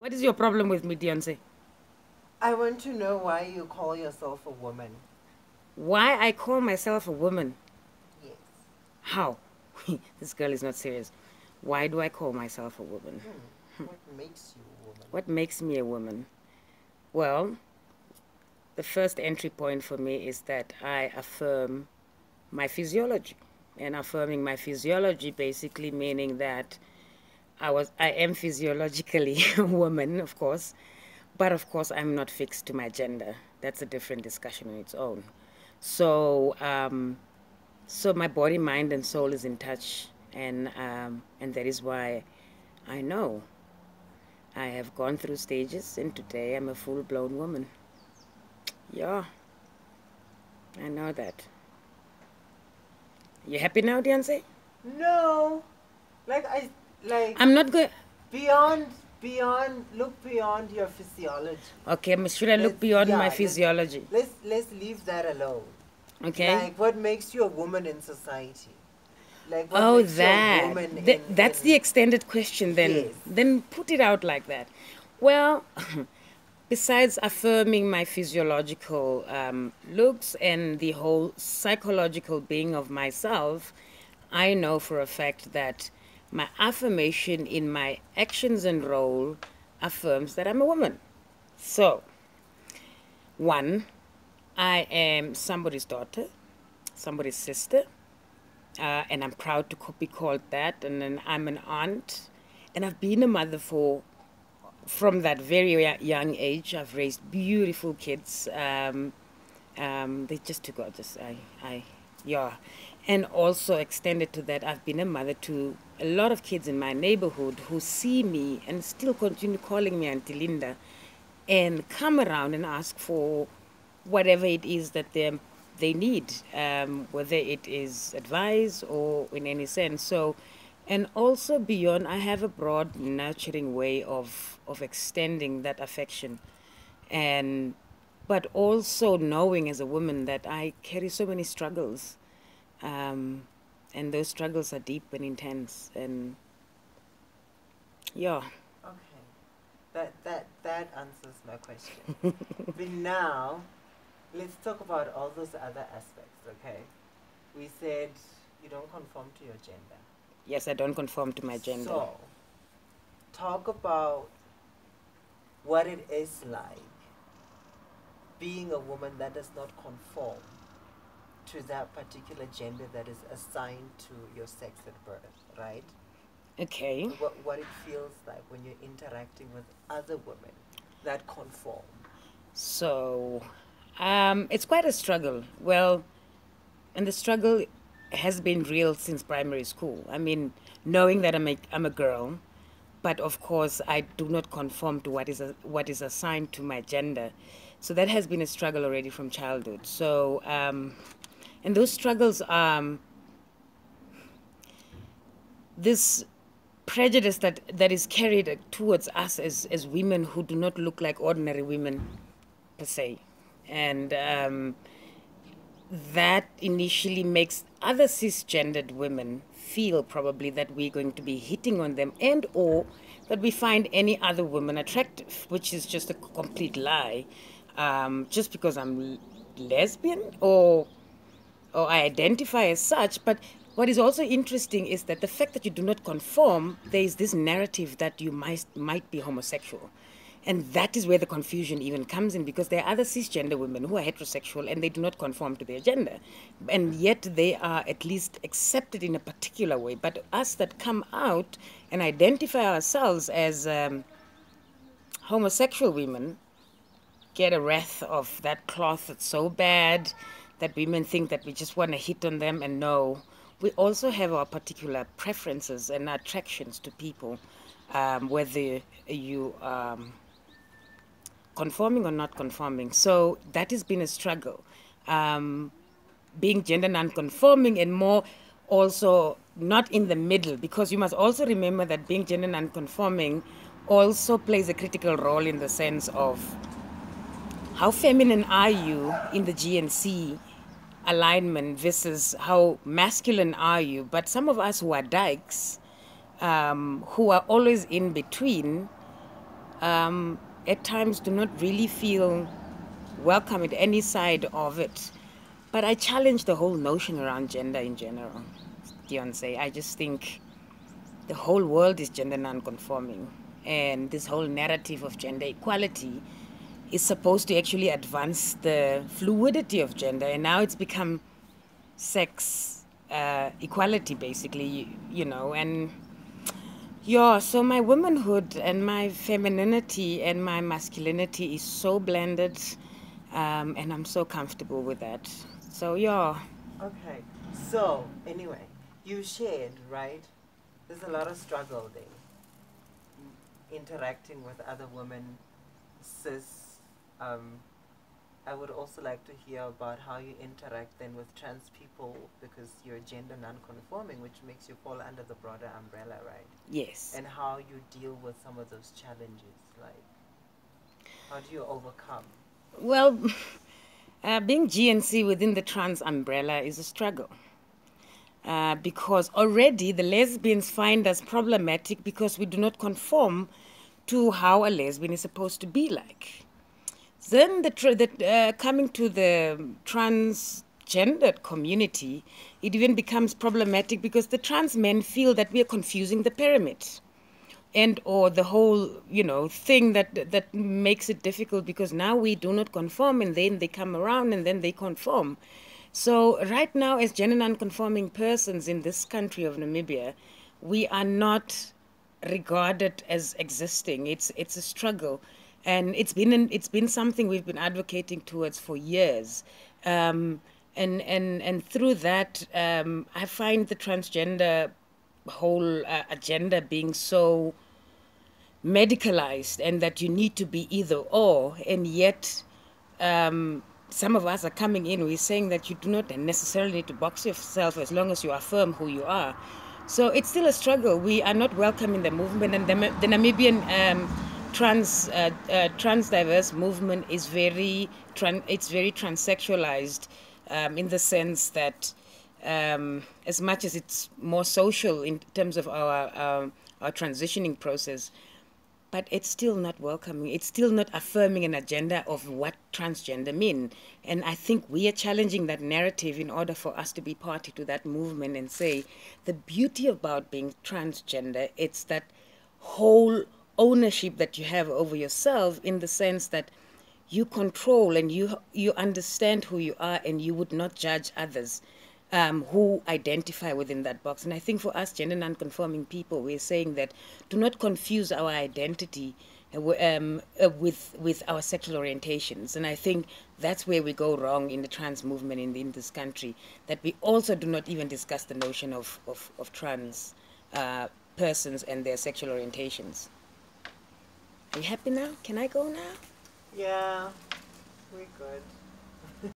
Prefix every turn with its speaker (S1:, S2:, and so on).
S1: What is your problem with me, Deyonce?
S2: I want to know why you call yourself a woman.
S1: Why I call myself a woman?
S2: Yes.
S1: How? This girl is not serious. Why do I call myself a woman?
S2: What makes you a woman?
S1: What makes me a woman? Well, the first entry point for me is that I affirm my physiology. And affirming my physiology basically meaning that I am physiologically a woman, of course, but of course I'm not fixed to my gender. That's a different discussion on its own. So, so my body, mind, and soul is in touch, and that is why I know I have gone through stages, and today I'm a full-blown woman. Yeah, I know that. You happy now, Deyonce?
S2: No. Like I like
S1: I'm not going.
S2: look beyond your physiology.
S1: Okay, should I look beyond my physiology?
S2: Let's leave that alone.
S1: Okay.
S2: Like what makes you a woman in society? Like what
S1: Oh,
S2: makes you a
S1: that.
S2: woman
S1: That's the
S2: in
S1: extended question then.
S2: yes.
S1: Then put it out like that. Well, besides affirming my physiological looks and the whole psychological being of myself, I know for a fact that my affirmation in my actions and role affirms that I'm a woman. So, one, I am somebody's daughter, somebody's sister, and I'm proud to be called that. And then I'm an aunt, and I've been a mother from that very young age. I've raised beautiful kids. They're just too gorgeous. Yeah. And also extended to that, I've been a mother to a lot of kids in my neighborhood who see me and still continue calling me Auntie Linda and come around and ask for whatever it is that they need, whether it is advice or in any sense. So, and also beyond, I have a broad, nurturing way of extending that affection, and but also knowing as a woman that I carry so many struggles, um, and those struggles are deep and intense, and yeah.
S2: Okay. That answers my question. But now let's talk about all those other aspects, okay? We said you don't conform to your gender.
S1: Yes, I don't conform to my gender.
S2: So, talk about what it is like being a woman that does not conform to that particular gender that is assigned to your sex at birth, right?
S1: Okay.
S2: What it feels like when you're interacting with other women that conform.
S1: So, it's quite a struggle. Well, and the struggle has been real since primary school. I mean, knowing that I'm a girl, but of course I do not conform to what is assigned to my gender. So that has been a struggle already from childhood. So, and those struggles, this prejudice that is carried towards us as women who do not look like ordinary women per se. And that initially makes other cisgendered women feel probably that we're going to be hitting on them and or that we find any other woman attractive, which is just a complete lie. Just because I'm lesbian or I identify as such. But what is also interesting is that the fact that you do not conform, there is this narrative that you might be homosexual. And that is where the confusion even comes in, because there are other cisgender women who are heterosexual and they do not conform to their gender. And yet they are at least accepted in a particular way. But us that come out and identify ourselves as homosexual women get a wrath of that cloth that's so bad that women think that we just want to hit on them. And no, we also have our particular preferences and attractions to people, whether you conforming or not conforming. So that has been a struggle. Being gender non-conforming and more also not in the middle, because you must also remember that being gender non-conforming also plays a critical role in the sense of how feminine are you in the GNC alignment versus how masculine are you. But some of us who are dykes, who are always in between, at times do not really feel welcome at any side of it. But I challenge the whole notion around gender in general, Deyonce. I just think the whole world is gender non-conforming, and this whole narrative of gender equality is supposed to actually advance the fluidity of gender, and now it's become sex equality, basically, you know. And yeah, so my womanhood and my femininity and my masculinity is so blended, and I'm so comfortable with that. So yeah.
S2: Okay. So, anyway, you shared, right? There's a lot of struggle there. Interacting with other women, cis. I would also like to hear about how you interact then with trans people, because you're gender non-conforming, which makes you fall under the broader umbrella, right?
S1: Yes.
S2: And how you deal with some of those challenges. Like, how do you overcome?
S1: Well, being GNC within the trans umbrella is a struggle. Because already the lesbians find us problematic because we do not conform to how a lesbian is supposed to be like. Then coming to the transgendered community, it even becomes problematic because the trans men feel that we are confusing the pyramid, and or the whole, you know, thing that makes it difficult, because now we do not conform and then they come around and then they conform. So right now, as gender non-conforming persons in this country of Namibia, we are not regarded as existing. It's a struggle, and it's been something we've been advocating towards for years. And through that, I find the transgender whole agenda being so medicalized, and that you need to be either or, and yet some of us are coming in, we're saying that you do not necessarily need to box yourself as long as you affirm who you are. So it's still a struggle. We are not welcome in the movement, and the Namibian trans diverse movement is it's very transsexualized, in the sense that as much as it's more social in terms of our transitioning process, but it's still not welcoming. It's still not affirming an agenda of what transgender mean. And I think we are challenging that narrative in order for us to be party to that movement and say the beauty about being transgender, it's that whole ownership that you have over yourself, in the sense that you control and you understand who you are, and you would not judge others who identify within that box. And I think for us gender non-conforming people, we're saying that do not confuse our identity with our sexual orientations. And I think that's where we go wrong in the trans movement in this country, that we also do not even discuss the notion of trans persons and their sexual orientations. Are you happy now? Can I go now?
S2: Yeah, we're good.